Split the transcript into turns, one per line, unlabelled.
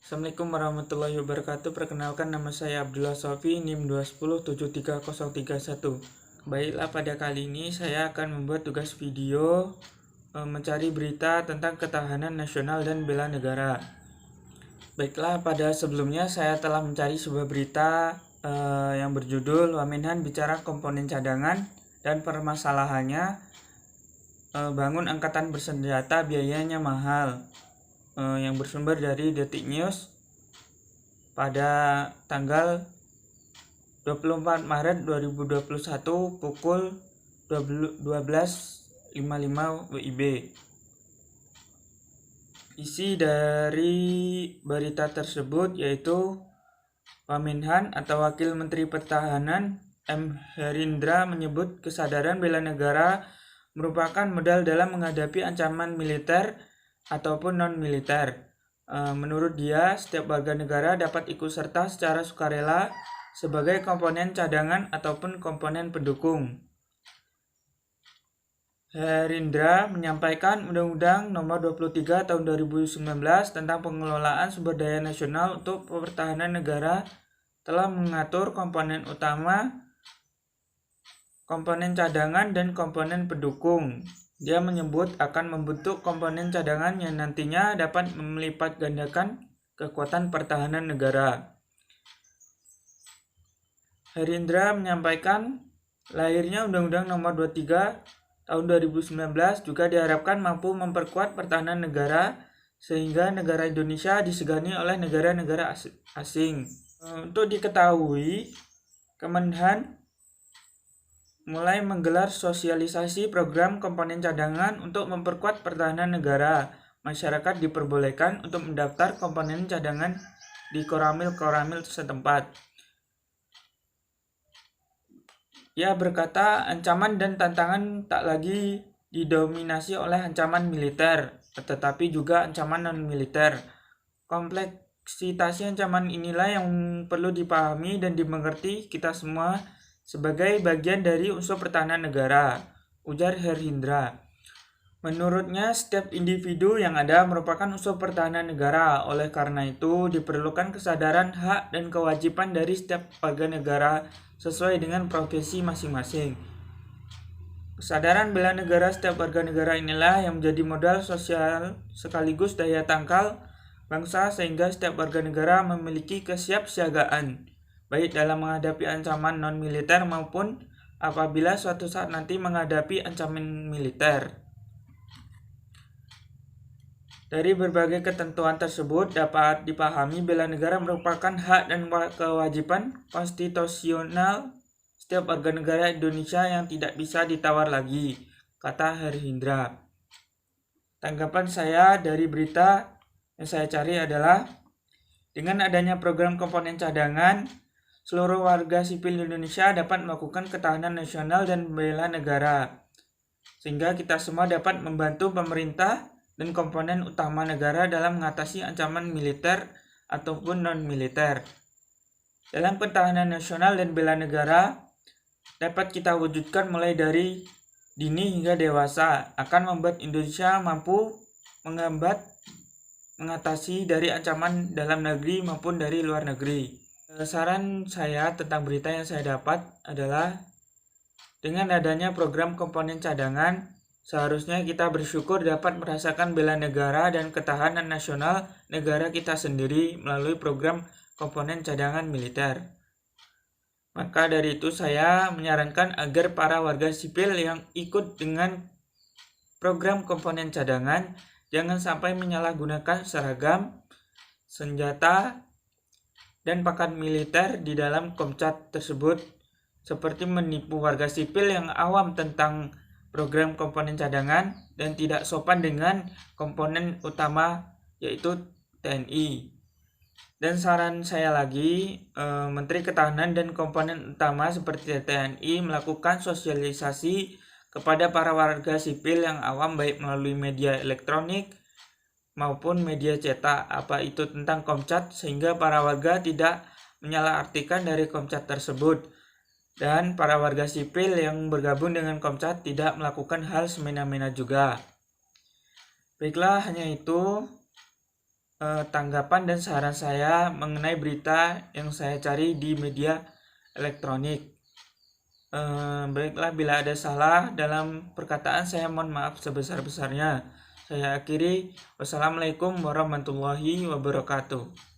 Assalamualaikum warahmatullahi wabarakatuh. Perkenalkan, nama saya Abdullah Sofi, NIM 2107301. Baiklah, pada kali ini saya akan membuat tugas video mencari berita tentang ketahanan nasional dan bela negara. Baiklah, pada sebelumnya saya telah mencari sebuah berita yang berjudul Wamenhan bicara komponen cadangan dan permasalahannya bangun angkatan bersenjata biayanya mahal, yang bersumber dari Detik News pada tanggal 24 Maret 2021 pukul 12.55 WIB. Isi dari berita tersebut yaitu Wamenhan atau Wakil Menteri Pertahanan M. Herindra menyebut kesadaran bela negara merupakan modal dalam menghadapi ancaman militer ataupun non-militer. Menurut dia, setiap warga negara dapat ikut serta secara sukarela sebagai komponen cadangan ataupun komponen pendukung. Herindra menyampaikan Undang-Undang Nomor 23 Tahun 2019 tentang pengelolaan sumber daya nasional untuk pertahanan negara telah mengatur komponen utama, komponen cadangan, dan komponen pendukung. Dia menyebut akan membentuk komponen cadangan yang nantinya dapat melipat gandakan kekuatan pertahanan negara. Herindra menyampaikan lahirnya Undang-Undang Nomor 23 Tahun 2019 juga diharapkan mampu memperkuat pertahanan negara sehingga negara Indonesia disegani oleh negara-negara asing. Untuk diketahui, Kemenhan mulai menggelar sosialisasi program komponen cadangan untuk memperkuat pertahanan negara. Masyarakat diperbolehkan untuk mendaftar komponen cadangan di koramil-koramil setempat. Ia berkata, ancaman dan tantangan tak lagi didominasi oleh ancaman militer, tetapi juga ancaman non-militer. Kompleksitas ancaman inilah yang perlu dipahami dan dimengerti kita semua sebagai bagian dari unsur pertahanan negara, ujar Herindra. Menurutnya, setiap individu yang ada merupakan unsur pertahanan negara. Oleh karena itu, diperlukan kesadaran hak dan kewajiban dari setiap warga negara sesuai dengan profesi masing-masing. Kesadaran bela negara setiap warga negara inilah yang menjadi modal sosial sekaligus daya tangkal bangsa sehingga setiap warga negara memiliki kesiapsiagaan baik dalam menghadapi ancaman non-militer maupun apabila suatu saat nanti menghadapi ancaman militer. Dari berbagai ketentuan tersebut dapat dipahami bela negara merupakan hak dan kewajiban konstitusional setiap warga negara Indonesia yang tidak bisa ditawar lagi, kata Herindra. Tanggapan saya dari berita yang saya cari adalah, dengan adanya program komponen cadangan, seluruh warga sipil Indonesia dapat melakukan ketahanan nasional dan bela negara, sehingga kita semua dapat membantu pemerintah dan komponen utama negara dalam mengatasi ancaman militer ataupun non-militer. Dalam ketahanan nasional dan bela negara, dapat kita wujudkan mulai dari dini hingga dewasa, akan membuat Indonesia mampu mengatasi dari ancaman dalam negeri maupun dari luar negeri. Saran saya tentang berita yang saya dapat adalah, dengan adanya program komponen cadangan, seharusnya kita bersyukur dapat merasakan bela negara dan ketahanan nasional negara kita sendiri melalui program komponen cadangan militer. Maka dari itu saya menyarankan agar para warga sipil yang ikut dengan program komponen cadangan jangan sampai menyalahgunakan seragam, senjata, dan pangkat militer di dalam Komcat tersebut, seperti menipu warga sipil yang awam tentang program komponen cadangan dan tidak sopan dengan komponen utama yaitu TNI. Dan saran saya lagi, Menteri Ketahanan dan komponen utama seperti TNI melakukan sosialisasi kepada para warga sipil yang awam baik melalui media elektronik maupun media cetak apa itu tentang Komcat, sehingga para warga tidak menyalahartikan dari Komcat tersebut dan para warga sipil yang bergabung dengan Komcat tidak melakukan hal semena-mena juga. Baiklah, hanya itu. tanggapan dan saran saya mengenai berita yang saya cari di media elektronik. Baiklah, bila ada salah dalam perkataan saya mohon maaf sebesar-besarnya. Saya akhiri, wassalamualaikum warahmatullahi wabarakatuh.